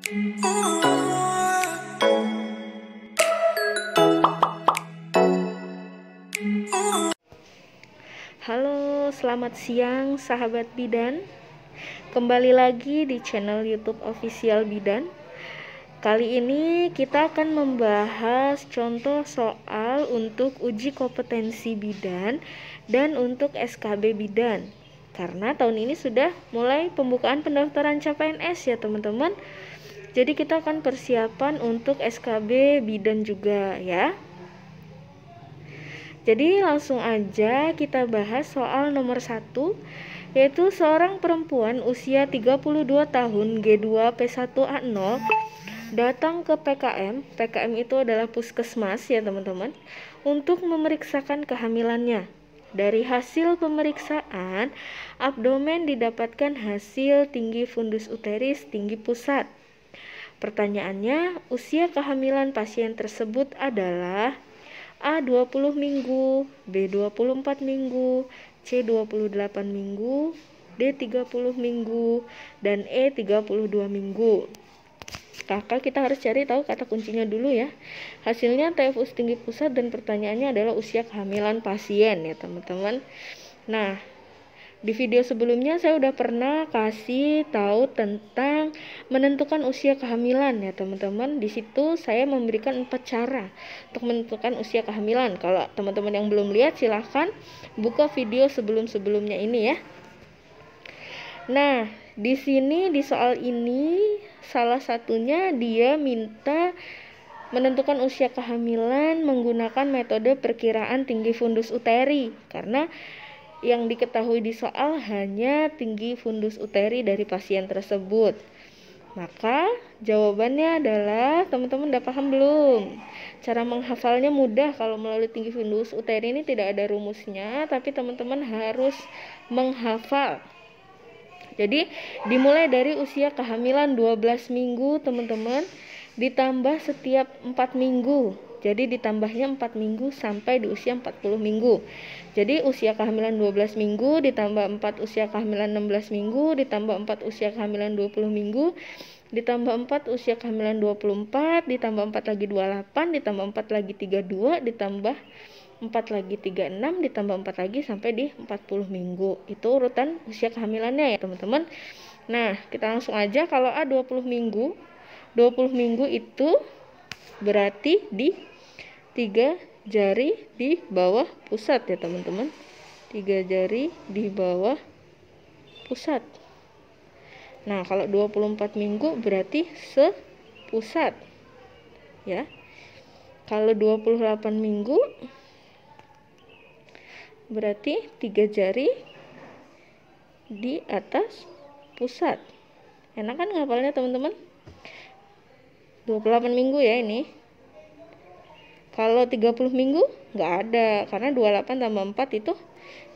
Halo, selamat siang sahabat bidan. Kembali lagi di channel YouTube Official Bidan. Kali ini kita akan membahas contoh soal untuk uji kompetensi bidan dan untuk SKB bidan. Karena tahun ini sudah mulai pembukaan pendaftaran CPNS ya teman-teman. Jadi kita akan persiapan untuk SKB bidan juga ya. Jadi langsung aja kita bahas soal nomor 1, yaitu seorang perempuan usia 32 tahun G2P1A0 datang ke PKM. PKM itu adalah puskesmas ya teman-teman, untuk memeriksakan kehamilannya. Dari hasil pemeriksaan abdomen didapatkan hasil tinggi fundus uteris tinggi pusat. Pertanyaannya, usia kehamilan pasien tersebut adalah A 20 minggu, B 24 minggu, C 28 minggu, D 30 minggu, dan E 32 minggu. Maka kita harus cari tahu kata kuncinya dulu ya. Hasilnya TFUS tinggi pusat dan pertanyaannya adalah usia kehamilan pasien ya teman-teman. Nah, di video sebelumnya saya udah pernah kasih tahu tentang menentukan usia kehamilan ya teman-teman. Di situ saya memberikan 4 cara untuk menentukan usia kehamilan. Kalau teman-teman yang belum lihat silahkan buka video sebelum-sebelumnya ini ya. Nah, di sini di soal ini salah satunya dia minta menentukan usia kehamilan menggunakan metode perkiraan tinggi fundus uteri, karena yang diketahui di soal hanya tinggi fundus uteri dari pasien tersebut. Maka jawabannya adalah, teman-teman udah paham belum? Cara menghafalnya mudah. Kalau melalui tinggi fundus uteri ini tidak ada rumusnya, tapi teman-teman harus menghafal. Jadi dimulai dari usia kehamilan 12 minggu teman-teman, ditambah setiap 4 minggu. Jadi ditambahnya 4 minggu sampai di usia 40 minggu. Jadi usia kehamilan 12 minggu ditambah 4 usia kehamilan 16 minggu ditambah 4 usia kehamilan 20 minggu ditambah 4 usia kehamilan 24 ditambah 4 lagi 28 ditambah 4 lagi 32 ditambah 4 lagi 36 ditambah 4 lagi sampai di 40 minggu. Itu urutan usia kehamilannya ya teman-teman. Nah, kita langsung aja. Kalau A 20 minggu itu berarti di 3 jari di bawah pusat ya teman-teman. 3 jari di bawah pusat. Nah, kalau 24 minggu berarti sepusat ya. Kalau 28 minggu berarti 3 jari di atas pusat. Enak kan ngapalnya teman-teman? 28 minggu ya ini. Kalau 30 minggu nggak ada, karena 28 tambah 4 itu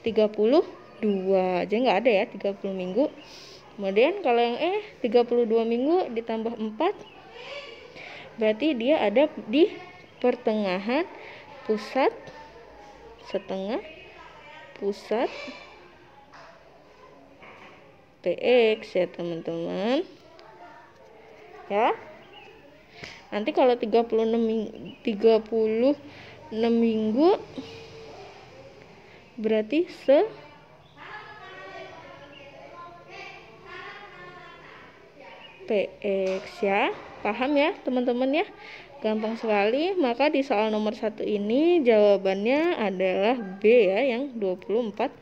32. Jadi nggak ada ya 30 minggu. Kemudian kalau yang 32 minggu ditambah 4, berarti dia ada di pertengahan pusat, setengah pusat PX ya teman-teman. Ya. Nanti kalau 36 minggu berarti PX ya. Paham ya teman-teman ya? Gampang sekali. Maka di soal nomor 1 ini jawabannya adalah B ya, yang 24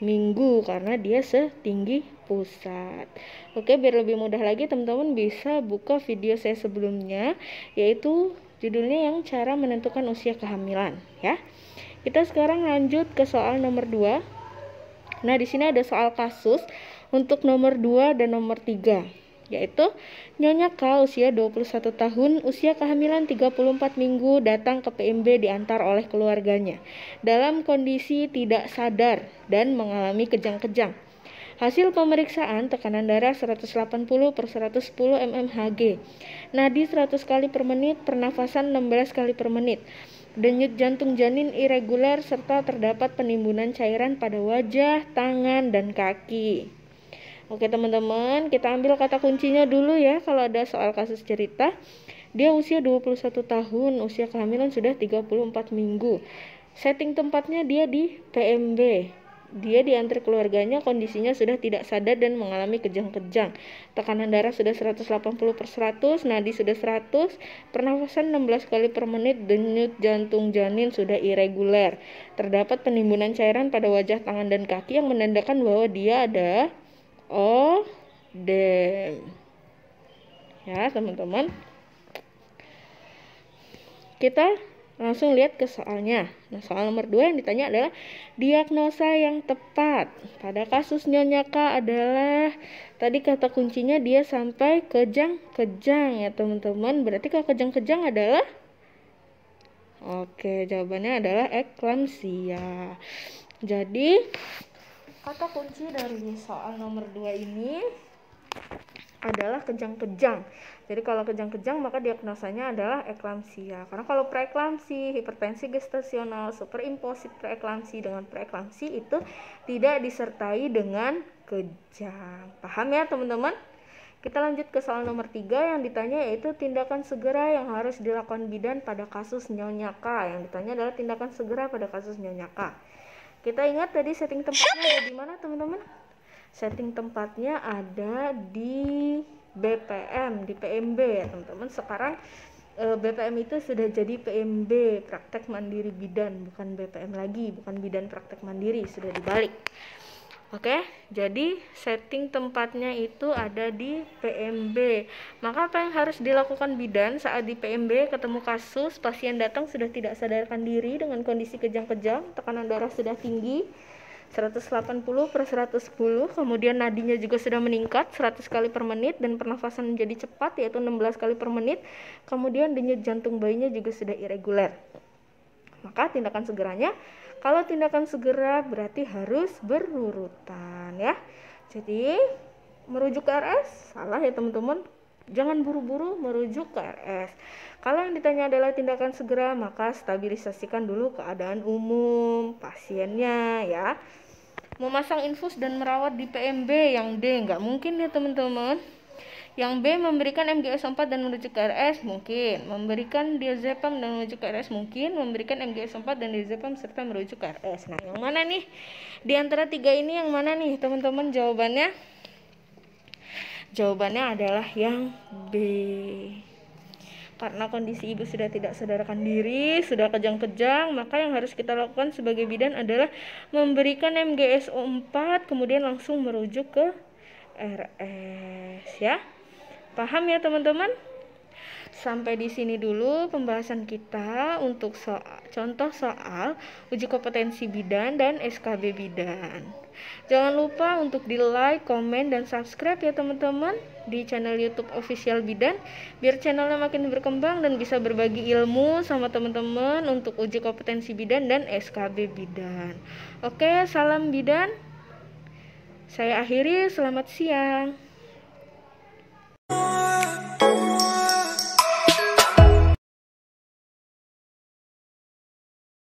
minggu, karena dia setinggi pusat. Oke, biar lebih mudah lagi teman-teman bisa buka video saya sebelumnya, yaitu judulnya yang cara menentukan usia kehamilan ya. Kita sekarang lanjut ke soal nomor 2. Nah, di sini ada soal kasus untuk nomor 2 dan nomor 3, yaitu Nyonya K usia 21 tahun, usia kehamilan 34 minggu, datang ke PMB diantar oleh keluarganya dalam kondisi tidak sadar dan mengalami kejang-kejang. Hasil pemeriksaan tekanan darah 180/110 mmHg, nadi 100 kali per menit, pernafasan 16 kali per menit, denyut jantung janin irregular, serta terdapat penimbunan cairan pada wajah, tangan, dan kaki. Oke teman-teman, kita ambil kata kuncinya dulu ya. Kalau ada soal kasus cerita, dia usia 21 tahun, usia kehamilan sudah 34 minggu. Setting tempatnya dia di PMB. Dia diantar keluarganya, kondisinya sudah tidak sadar dan mengalami kejang-kejang. Tekanan darah sudah 180/100, nadi sudah 100, pernafasan 16 kali per menit, denyut jantung janin sudah irregular. Terdapat penimbunan cairan pada wajah, tangan, dan kaki yang menandakan bahwa dia ada ODEM. Ya, teman-teman. Kita langsung lihat ke soalnya. Nah, soal nomor 2 yang ditanya adalah diagnosa yang tepat pada kasus Nyonya K adalah, tadi kata kuncinya dia sampai kejang-kejang ya teman-teman. Berarti kalau kejang-kejang adalah, oke, jawabannya adalah eklamsia. Jadi kata kunci dari soal nomor 2 ini adalah kejang-kejang. Jadi kalau kejang-kejang maka diagnosanya adalah eklamsia. Karena kalau preeklamsi, hipertensi gestasional, superimposif preeklamsi dengan preeklamsi itu tidak disertai dengan kejang. Paham ya teman-teman? Kita lanjut ke soal nomor 3 yang ditanya, yaitu tindakan segera yang harus dilakukan bidan pada kasus Nyonya K. Yang ditanya adalah tindakan segera pada kasus Nyonya K. Kita ingat tadi setting tempatnya ada di mana teman-teman? Setting tempatnya ada di BPM, di PMB ya teman-teman. Sekarang BPM itu sudah jadi PMB, praktek mandiri bidan, bukan BPM lagi, bukan bidan praktek mandiri, sudah dibalik. Oke, jadi setting tempatnya itu ada di PMB. Maka apa yang harus dilakukan bidan saat di PMB ketemu kasus pasien datang sudah tidak sadarkan diri dengan kondisi kejang-kejang, tekanan darah sudah tinggi 180/110, kemudian nadinya juga sudah meningkat 100 kali per menit dan pernafasan menjadi cepat yaitu 16 kali per menit, kemudian denyut jantung bayinya juga sudah irregular. Maka tindakan segeranya, kalau tindakan segera berarti harus berurutan ya. Jadi merujuk ke RS salah ya teman-teman. Jangan buru-buru merujuk ke RS. Kalau yang ditanya adalah tindakan segera, maka stabilisasikan dulu keadaan umum pasiennya ya. Memasang infus dan merawat di PMB yang D nggak mungkin ya teman-teman. Yang B memberikan MGS4 dan merujuk ke RS mungkin, memberikan diazepam dan merujuk ke RS mungkin, memberikan MGS4 dan diazepam serta merujuk ke RS. Nah, yang mana nih? Di antara 3 ini yang mana nih teman-teman jawabannya? Jawabannya adalah yang B. Karena kondisi ibu sudah tidak sadarkan diri, sudah kejang-kejang, maka yang harus kita lakukan sebagai bidan adalah memberikan MGSO4 kemudian langsung merujuk ke RS ya. Paham ya teman-teman? Sampai di sini dulu pembahasan kita untuk contoh soal uji kompetensi bidan dan SKB bidan. Jangan lupa untuk di like, komen, dan subscribe ya teman-teman di channel YouTube Official Bidan, biar channelnya makin berkembang dan bisa berbagi ilmu sama teman-teman untuk uji kompetensi bidan dan SKB bidan. Oke, salam bidan. Saya akhiri, selamat siang.